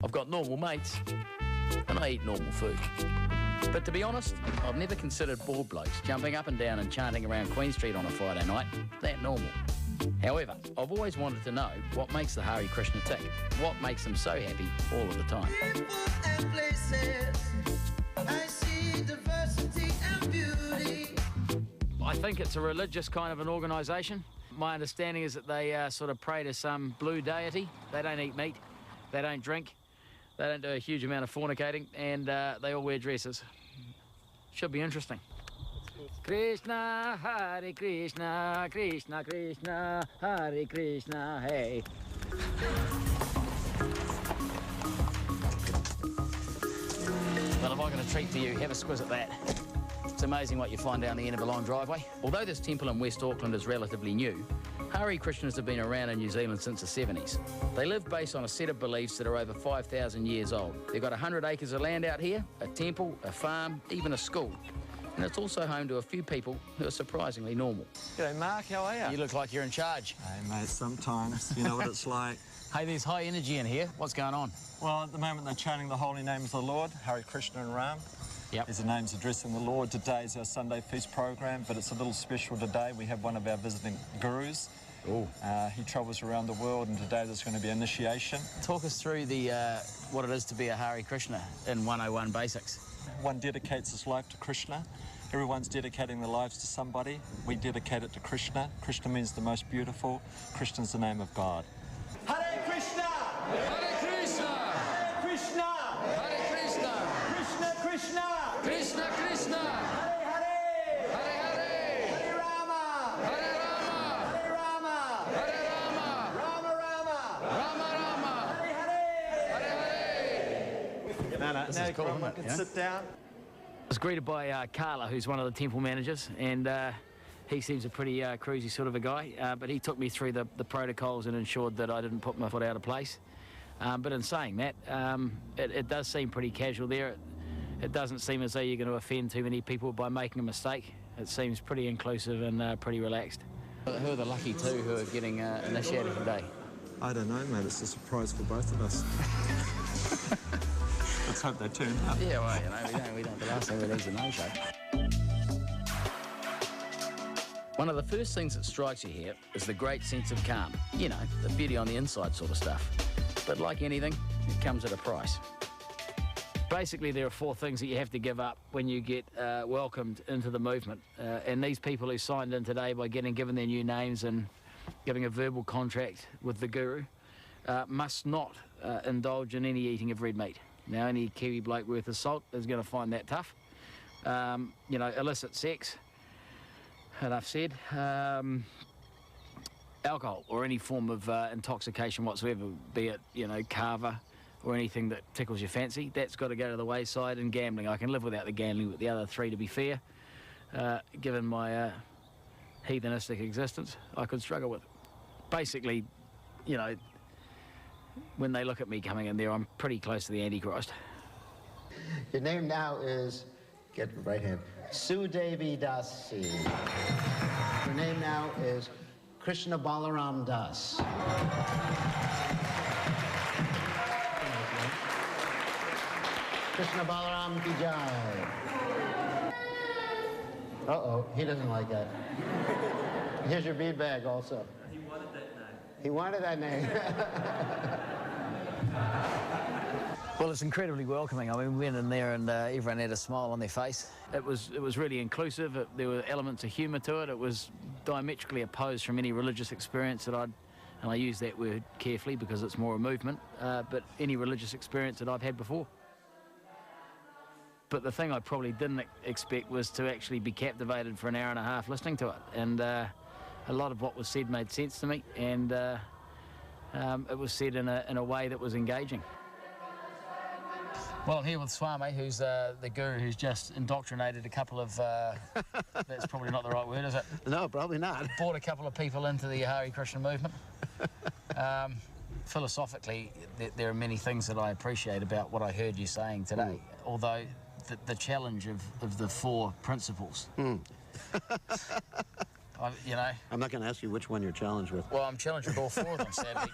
I've got normal mates, and I eat normal food. But to be honest, I've never considered bored blokes jumping up and down and chanting around Queen Street on a Friday night that normal. However, I've always wanted to know what makes the Hare Krishna tick, what makes them so happy all of the time. I think it's a religious kind of an organisation. My understanding is that they sort of pray to some blue deity. They don't eat meat, they don't drink, they don't do a huge amount of fornicating, and they all wear dresses. Should be interesting. Krishna, Hare Krishna, Krishna Krishna, Hare Krishna, hey. Well, if I got a treat for you, have a squiz at that. It's amazing what you find down the end of a long driveway. Although this temple in West Auckland is relatively new, Hare Krishnas have been around in New Zealand since the 70s. They live based on a set of beliefs that are over 5,000 years old. They've got 100 acres of land out here, a temple, a farm, even a school. And it's also home to a few people who are surprisingly normal. G'day, Mark, how are you? You look like you're in charge. Hey, mate, sometimes. You know what it's like. Hey, there's high energy in here. What's going on? Well, at the moment they're chanting the holy names of the Lord, Hare Krishna and Ram. Yep. These are names addressing the Lord. Today is our Sunday feast program, but it's a little special today. We have one of our visiting gurus. Ooh. He travels around the world, and today there's going to be initiation. Talk us through the what it is to be a Hare Krishna in 101 basics. One dedicates his life to Krishna. Everyone's dedicating their lives to somebody. We dedicate it to Krishna. Krishna means the most beautiful. Krishna's the name of God. Hare Krishna! Hare Krishna! Hare Krishna! Hare Krishna! Krishna Krishna! Krishna Krishna! Hare Hare! Hare Hare! Hare Rama! Hare Rama! Hare Rama! Hare Rama! Rama Rama! Rama Rama! Hare Hare! Hare Hare! No, This is cool, isn't it? Yeah? Sit down. I was greeted by Carla, who's one of the temple managers, and he seems a pretty cruisy sort of a guy, but he took me through the protocols and ensured that I didn't put my foot out of place. But in saying that, it does seem pretty casual there. It doesn't seem as though you're going to offend too many people by making a mistake. It seems pretty inclusive and pretty relaxed. Who are the lucky two who are getting initiated today? I don't know, mate. It's a surprise for both of us. Let's hope they turn up. Yeah, well, you know, we don't. The last thing we need is a no-show. One of the first things that strikes you here is the great sense of calm. You know, the beauty on the inside sort of stuff. But like anything, it comes at a price. Basically, there are 4 things that you have to give up when you get welcomed into the movement. And these people who signed in today by getting given their new names and giving a verbal contract with the guru must not indulge in any eating of red meat. Now, any Kiwi bloke worth his salt is going to find that tough. You know, illicit sex, enough said. Alcohol or any form of intoxication whatsoever, be it, you know, kava or anything that tickles your fancy, that's got to go to the wayside. And gambling, I can live without the gambling, but the other 3, to be fair, given my heathenistic existence, I could struggle with. Basically, you know, when they look at me coming in there, I'm pretty close to the Antichrist. Your name now is, get the right hand, Sudevi Dasi. Your name now is Krishna Balaram Das. Krishna Balaram Ki Jai. Uh-oh, he doesn't like that. Here's your bead bag also. He wanted that name. He wanted that name. Well, it's incredibly welcoming. I mean, we went in there and everyone had a smile on their face. It was really inclusive. There were elements of humour to it. It was diametrically opposed from any religious experience that and I use that word carefully because it's more a movement, but any religious experience that I've had before. But the thing I probably didn't expect was to actually be captivated for an hour and a half listening to it. And a lot of what was said made sense to me, and it was said in a way that was engaging. Well, I'm here with Swami, who's the guru who's just indoctrinated a couple of... that's probably not the right word, is it? No, probably not. Brought a couple of people into the Hare Krishna movement. Philosophically, there are many things that I appreciate about what I heard you saying today, although the challenge of the 4 principles. you know. I'm not going to ask you which one you're challenged with. Well, I'm challenged with all four of them, sadly,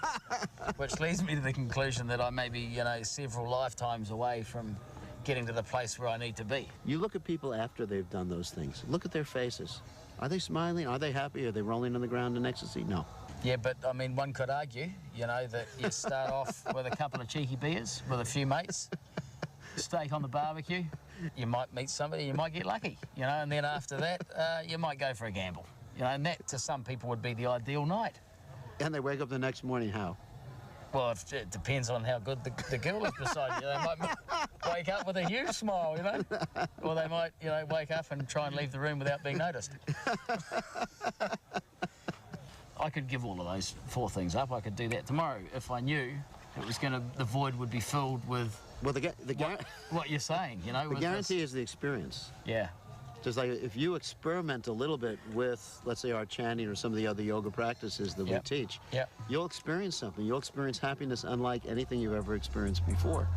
which leads me to the conclusion that I may be, you know, several lifetimes away from getting to the place where I need to be. You look at people after they've done those things. Look at their faces. Are they smiling? Are they happy? Are they rolling on the ground in ecstasy? No. Yeah, but, I mean, one could argue, you know, that you start off with a couple of cheeky beers with a few mates, steak on the barbecue, you might meet somebody, you might get lucky, you know, and then after that, you might go for a gamble. You know, and that, to some people, would be the ideal night. And they wake up the next morning how? Well, it depends on how good the girl is beside you. They might wake up with a huge smile, you know, or they might, you know, wake up and try and leave the room without being noticed. I could give all of those four things up. I could do that tomorrow if I knew it was going to, the void would be filled with what you're saying, you know. The guarantee is the experience. Yeah. Just like if you experiment a little bit with, let's say, our chanting or some of the other yoga practices that we teach, you'll experience something. You'll experience happiness unlike anything you've ever experienced before.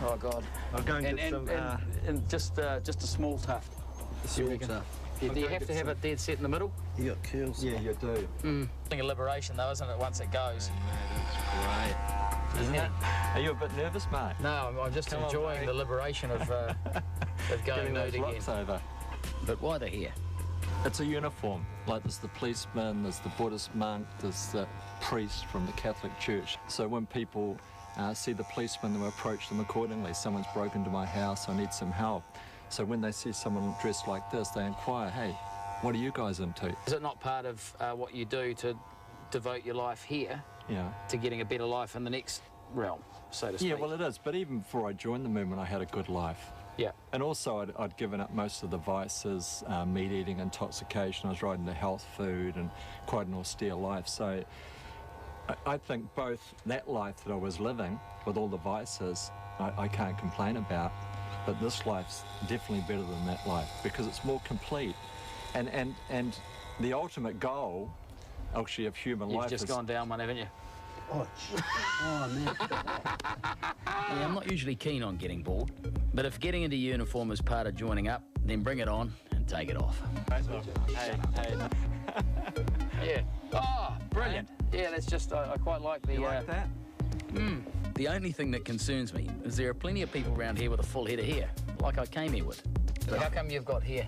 Oh, God. I'll go and get some... And just a small tuft. Small tuft. Yeah, do you have to have it dead set in the middle? You got curls. Yeah, you do. I think of liberation, though, isn't it, once it goes? That's great. Isn't it? Are you a bit nervous, Mark? No, I'm just enjoying the liberation of going nude again. Over. But why they're here? It's a uniform. Like there's the policeman, there's the Buddhist monk, there's the priest from the Catholic Church. So when people see the policeman, they approach them accordingly. Someone's broken into my house, I need some help. So when they see someone dressed like this, they inquire, hey, what are you guys into? Is it not part of what you do to devote your life here to getting a better life in the next realm, so to speak? Yeah, well, it is. But even before I joined the movement, I had a good life. Yeah. And also, I'd given up most of the vices, meat eating, intoxication. I was right into health food and quite an austere life. So I think both that life that I was living with all the vices, I can't complain about. But this life's definitely better than that life because it's more complete. And the ultimate goal, actually, of human life is... You've just gone down one, haven't you? Oh, man. Yeah, I'm not usually keen on getting bored, but if getting into uniform is part of joining up, then bring it on and take it off. Hey. Yeah. Oh, brilliant. Yeah, that's just, I quite like the... You like that? The only thing that concerns me is there are plenty of people around here with a full head of hair, like I came here with. But how come you've got hair?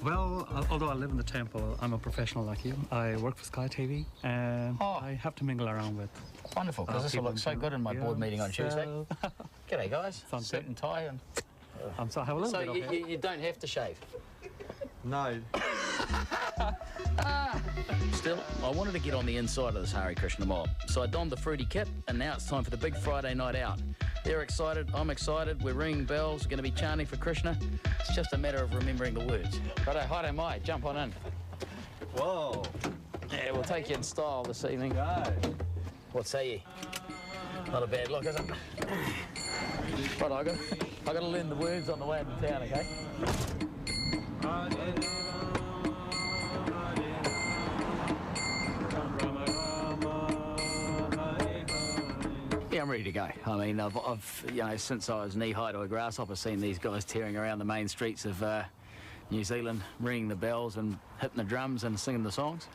Well, although I live in the temple, I'm a professional like you. I work for Sky TV, and I have to mingle around with. Wonderful, because this will look so good in my board meeting on Tuesday. G'day, guys. Sounds Suit good. and tie. And... I'm sorry, I have a little bit of hair. You don't have to shave? No. Still, I wanted to get on the inside of this Hare Krishna mob, so I donned the fruity kit, and now it's time for the big Friday night out. They're excited, I'm excited, we're ringing bells, we're going to be chanting for Krishna. It's just a matter of remembering the words. Righto, hi, mai, jump on in. Whoa. Yeah, we'll take you in style this evening. Go. What say you? Not a bad look, is it? Right, I got to learn the words on the way into town, okay? Yeah, I'm ready to go. I mean, I've you know, since I was knee-high to a grasshopper, seen these guys tearing around the main streets of New Zealand, ringing the bells and hitting the drums and singing the songs.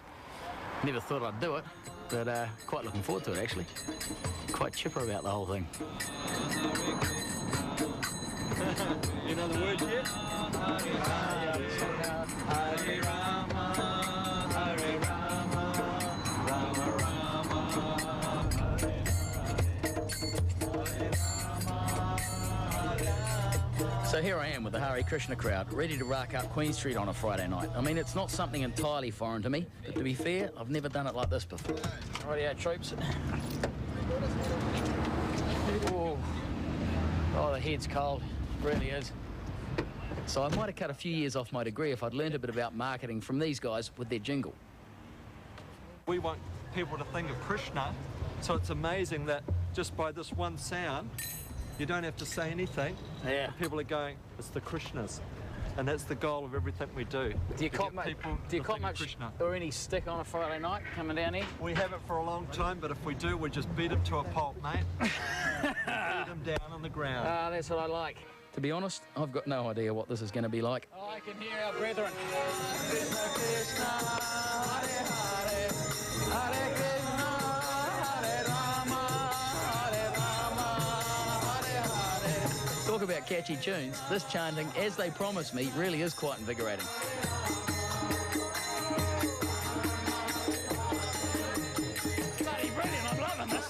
Never thought I'd do it, but quite looking forward to it, actually. Quite chipper about the whole thing. You know the words yet? Hare Rama, Hare Rama, Rama Rama, So here I am with the Hare Krishna crowd, ready to rack up Queen Street on a Friday night. I mean, it's not something entirely foreign to me, but to be fair, I've never done it like this before. Rightio, troops. Oh, the head's cold. It really is. So I might have cut a few years off my degree if I'd learned a bit about marketing from these guys with their jingle. We want people to think of Krishna, so it's amazing that just by this one sound, you don't have to say anything. Yeah. And people are going, it's the Krishnas. And that's the goal of everything we do. Do you cop much? Do you cop much Krishna. or any stick on a Friday night coming down here? We haven't for a long time, but if we do, we just beat him to a pulp, mate. Beat him down on the ground. That's what I like. To be honest, I've got no idea what this is going to be like. Oh, I can hear our brethren. Krishna, Krishna, Hare Hare, Hare Krishna, Hare Rama, Hare Rama, Hare Hare. Talk about catchy tunes. This chanting, as they promised me, really is quite invigorating. Bloody brilliant, I'm loving this.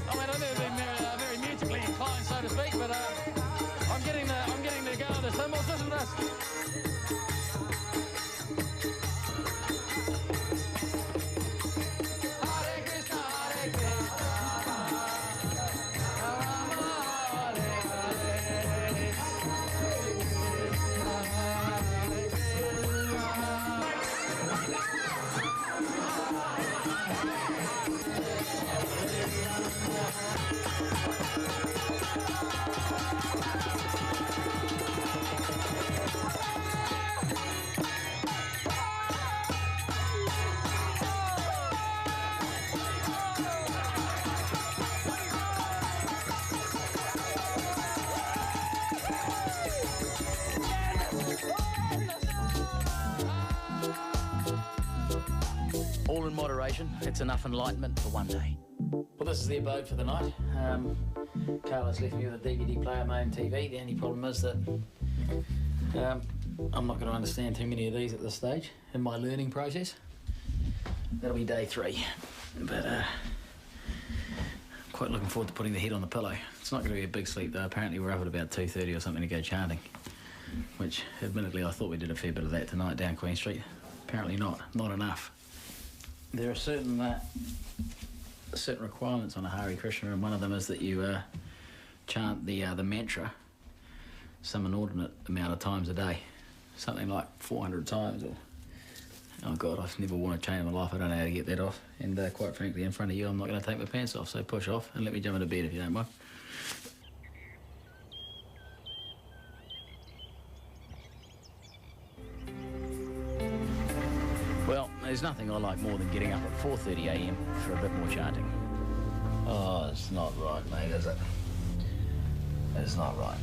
I mean, I've never been very musically inclined, so to speak, but I'm getting the go of the cymbals, isn't this? Hare Krishna, Hare Krishna, Rama, Hare Hare, All in moderation, it's enough enlightenment for one day. Well, this is the abode for the night. Carlos left me with a DVD player on my own TV. The only problem is that I'm not going to understand too many of these at this stage in my learning process. That'll be day 3. But quite looking forward to putting the head on the pillow. It's not going to be a big sleep though. Apparently we're up at about 2:30 or something to go chanting, which admittedly I thought we did a fair bit of that tonight down Queen Street. Apparently not enough. There are certain requirements on a Hare Krishna, and one of them is that you chant the mantra some inordinate amount of times a day, something like 400 times. Or oh God, I've never worn a chain in my life. I don't know how to get that off. And quite frankly, in front of you, I'm not going to take my pants off. So push off and let me jump into bed if you don't mind. Well, there's nothing I like more than getting up at 4:30 a.m. for a bit more chanting. Oh, it's not right, mate, is it? It's not right.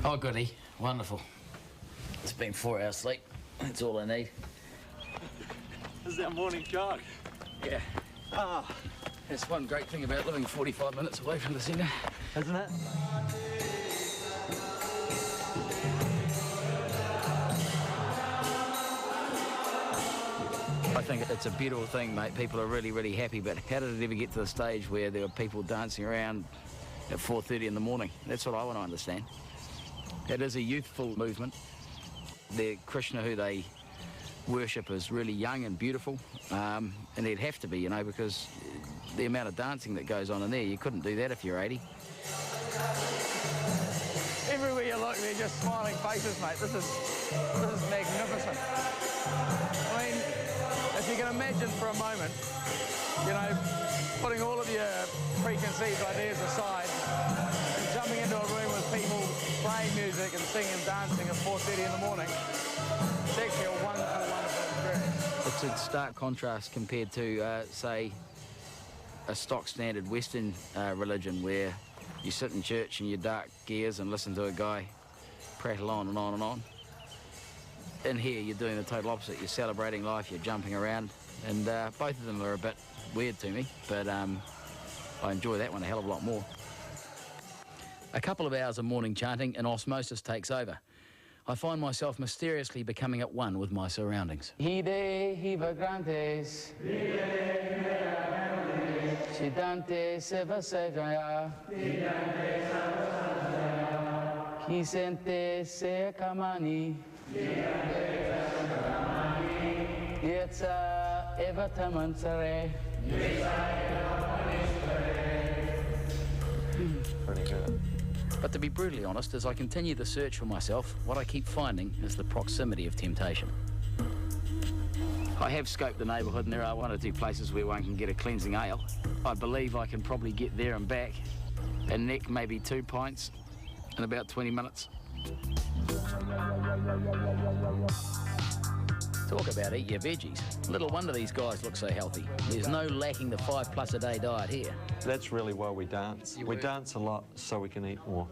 Oh, goody. Wonderful. It's been 4 hours sleep. That's all I need. This is our morning jog. Yeah. Ah, That's one great thing about living 45 minutes away from the centre. isn't it? I think it's a beautiful thing, mate. People are really, really happy, but how did it ever get to the stage where there were people dancing around at 4:30 in the morning? That's what I want to understand. It is a youthful movement. The Krishna who they worship is really young and beautiful, and they'd have to be, you know, because the amount of dancing that goes on in there, you couldn't do that if you're 80. Everywhere you look, they're just smiling faces, mate. This is magnificent. I mean, if you can imagine for a moment, you know, putting all of your preconceived ideas aside and jumping into a room with people playing music and singing and dancing at 4:30 in the morning, it's actually a wonderful, wonderful experience. It's in stark contrast compared to, say, a stock standard Western religion where you sit in church in your dark gears and listen to a guy prattle on and on and on. In here, you're doing the total opposite. You're celebrating life, you're jumping around, and both of them are a bit weird to me, but I enjoy that one a hell of a lot more. A couple of hours of morning chanting and osmosis takes over. I find myself mysteriously becoming at one with my surroundings. Hide hiva grantes, Siddhante seva sevaya, Kisente se kamani, Yetsa eva tamansare. Pretty good. But to be brutally honest, as I continue the search for myself, what I keep finding is the proximity of temptation. I have scoped the neighbourhood and there are 1 or 2 places where one can get a cleansing ale. I believe I can probably get there and back and neck maybe 2 pints in about 20 minutes. Talk about eat your veggies. Little wonder these guys look so healthy. There's no lacking the 5+ a day diet here. That's really why we dance. We dance a lot so we can eat more.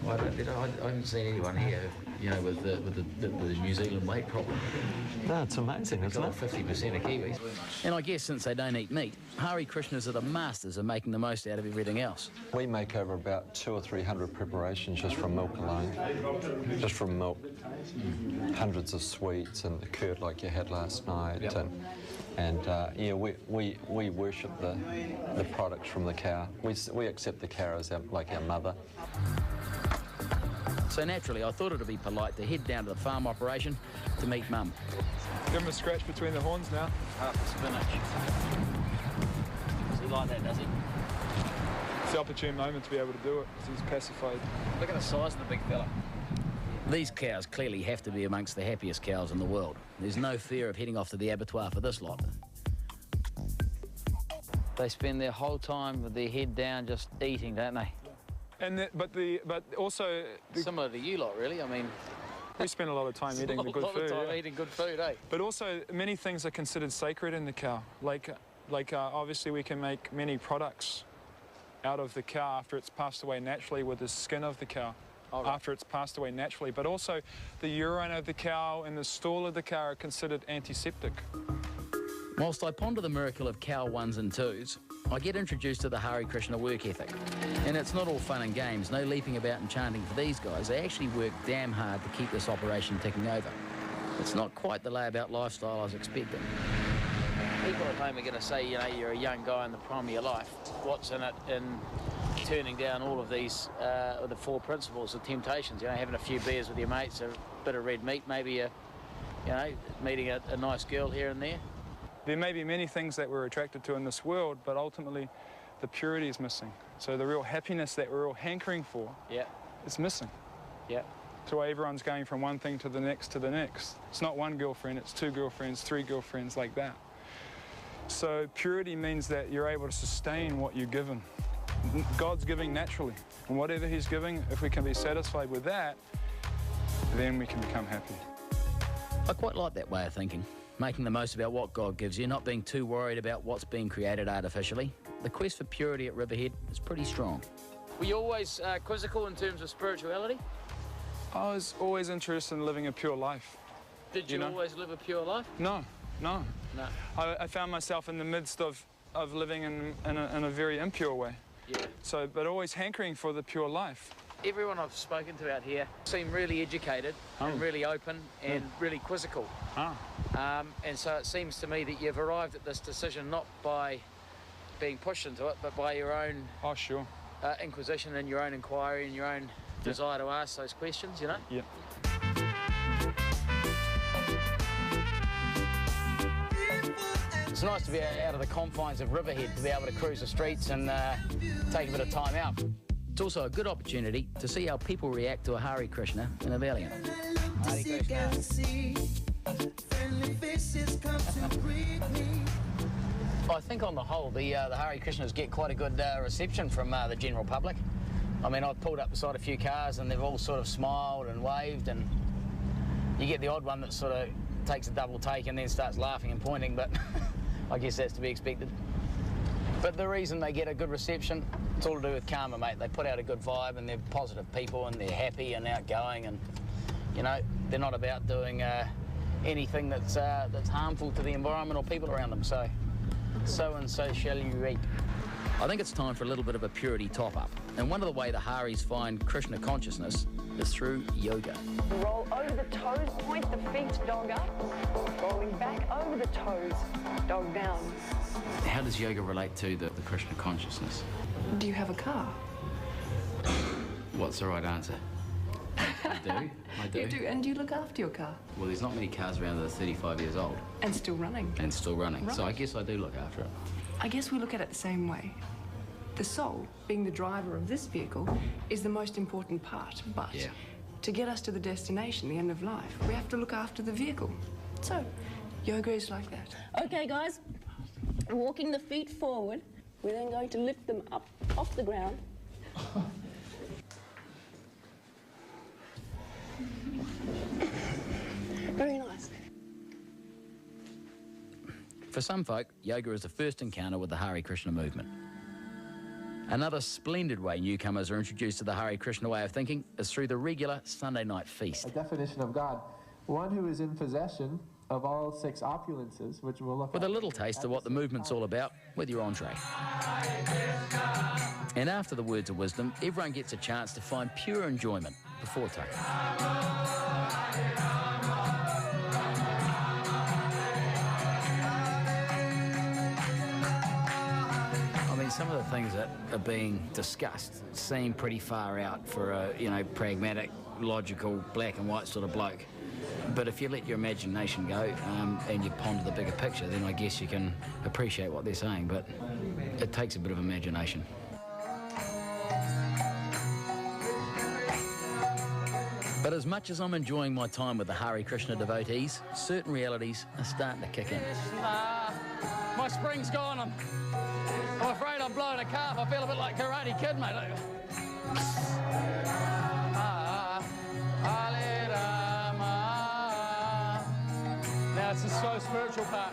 I haven't seen anyone here, you know, with the New Zealand weight problem. No, it's amazing, isn't it? 50% of Kiwis. And I guess since they don't eat meat, Hare Krishnas are the masters of making the most out of everything else. We make over about 200 or 300 preparations just from milk alone. Just from milk. Hundreds of sweets and the curd like you had last night. Yep. And yeah, we worship the products from the cow. We accept the cow as like our mother. So naturally, I thought it would be polite to head down to the farm operation to meet Mum. Give him a scratch between the horns now. Half the spinach. Does he like that, does he? It's the opportune moment to be able to do it, because he's pacified. Look at the size of the big fella. These cows clearly have to be amongst the happiest cows in the world. There's no fear of heading off to the abattoir for this lot. They spend their whole time with their head down just eating, don't they? And but also similar to you lot, really. I mean, we spend a lot of time eating the good food. Eating good food, eh? But also, many things are considered sacred in the cow. Like obviously, we can make many products out of the cow after it's passed away naturally with the skin of the cow. Oh, right. After it's passed away naturally. But also, the urine of the cow and the stool of the cow are considered antiseptic. Whilst I ponder the miracle of cow 1s and 2s, I get introduced to the Hare Krishna work ethic. And it's not all fun and games, no leaping about and chanting for these guys. They actually work damn hard to keep this operation ticking over. It's not quite the layabout lifestyle I was expecting. People at home are going to say, you know, you're a young guy in the prime of your life. What's in it in turning down all of these, the 4 principles of temptations? You know, having a few beers with your mates, a bit of red meat, maybe you know, meeting a nice girl here and there. There may be many things that we're attracted to in this world, but ultimately the purity is missing. So the real happiness that we're all hankering for is missing. Yeah. That's why everyone's going from one thing to the next to the next. It's not 1 girlfriend, it's 2 girlfriends, 3 girlfriends, like that. So purity means that you're able to sustain what you're given. God's giving naturally, and whatever he's giving, if we can be satisfied with that, then we can become happy. I quite like that way of thinking. Making the most about what God gives you, not being too worried about what's being created artificially. The quest for purity at Riverhead is pretty strong. Were you always quizzical in terms of spirituality? I was always interested in living a pure life. Did you always live a pure life? No. I found myself in the midst of living in a very impure way. Yeah. So, but always hankering for the pure life. Everyone I've spoken to out here seem really educated and really open and really quizzical. And so it seems to me that you've arrived at this decision not by being pushed into it, but by your own inquisition and your own inquiry and your own desire to ask those questions, you know? Yeah. It's nice to be out of the confines of Riverhead, to be able to cruise the streets and take a bit of time out. It's also a good opportunity to see how people react to a Hare Krishna in a valiant. Hare Krishna. I think on the whole, the Hare Krishnas get quite a good reception from the general public. I mean, I've pulled up beside a few cars and they've all sort of smiled and waved, and you get the odd one that sort of takes a double take and then starts laughing and pointing, but I guess that's to be expected. But the reason they get a good reception, it's all to do with karma, mate. They put out a good vibe and they're positive people and they're happy and outgoing, and, you know, they're not about doing anything that's harmful to the environment or people around them. So and so shall you reap. I think it's time for a little bit of a purity top-up. And one of the way the Haris find Krishna consciousness is through yoga. Roll over the toes, point the feet, dog up. Rolling back over the toes, dog down. How does yoga relate to the Krishna consciousness? Do you have a car? What's the right answer? I do. You do, and do you look after your car? Well, there's not many cars around that are 35 years old. And still running. And still running. Right. So I guess I do look after it. I guess we look at it the same way. The soul, being the driver of this vehicle, is the most important part. But to get us to the destination, the end of life, we have to look after the vehicle. So, yoga is like that. Okay, guys. Walking the feet forward. We're then going to lift them up off the ground. Very nice. For some folk, yoga is the first encounter with the Hare Krishna movement. Another splendid way newcomers are introduced to the Hare Krishna way of thinking is through the regular Sunday night feast. A definition of God, one who is in possession of all 6 opulences, which we'll look at. With a little taste of what the movement's all about with your entree. And after the words of wisdom, everyone gets a chance to find pure enjoyment before take. Some of the things that are being discussed seem pretty far out for a, you know, pragmatic, logical, black and white sort of bloke. But if you let your imagination go and you ponder the bigger picture, then I guess you can appreciate what they're saying. But it takes a bit of imagination. But as much as I'm enjoying my time with the Hare Krishna devotees, certain realities are starting to kick in. My spring's gone. I'm afraid I'm blowing a calf. I feel a bit like Karate Kid, mate. Now it's the slow spiritual part.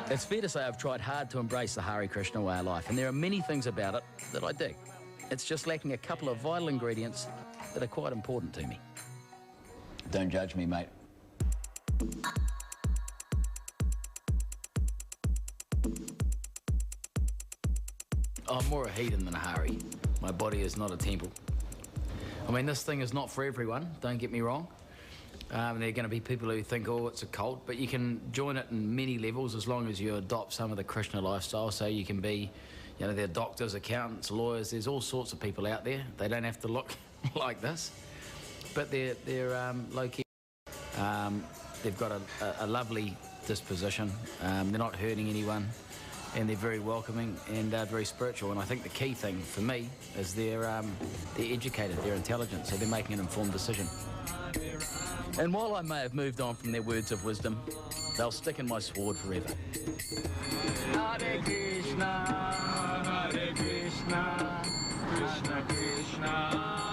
It's fair to say I've tried hard to embrace the Hare Krishna way of life, and there are many things about it that I dig. It's just lacking a couple of vital ingredients that are quite important to me. Don't judge me, mate. I'm more a heathen than a Hare. My body is not a temple. I mean, this thing is not for everyone, don't get me wrong. There are going to be people who think, oh, it's a cult, but you can join it in many levels as long as you adopt some of the Krishna lifestyle. So you can be, you know, there are doctors, accountants, lawyers, there's all sorts of people out there. They don't have to look like this, but they're low-key. They've got a lovely disposition. They're not hurting anyone, and they're very welcoming and very spiritual. And I think the key thing for me is they're educated, they're intelligent, so they're making an informed decision. And while I may have moved on from their words of wisdom, they'll stick in my sword forever. Hare Krishna, Hare Krishna, Krishna Krishna.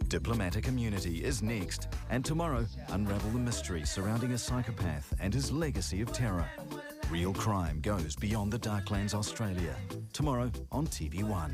Diplomatic Immunity is next, and tomorrow, unravel the mystery surrounding a psychopath and his legacy of terror. Real crime goes beyond the Darklands, Australia. Tomorrow on TV1.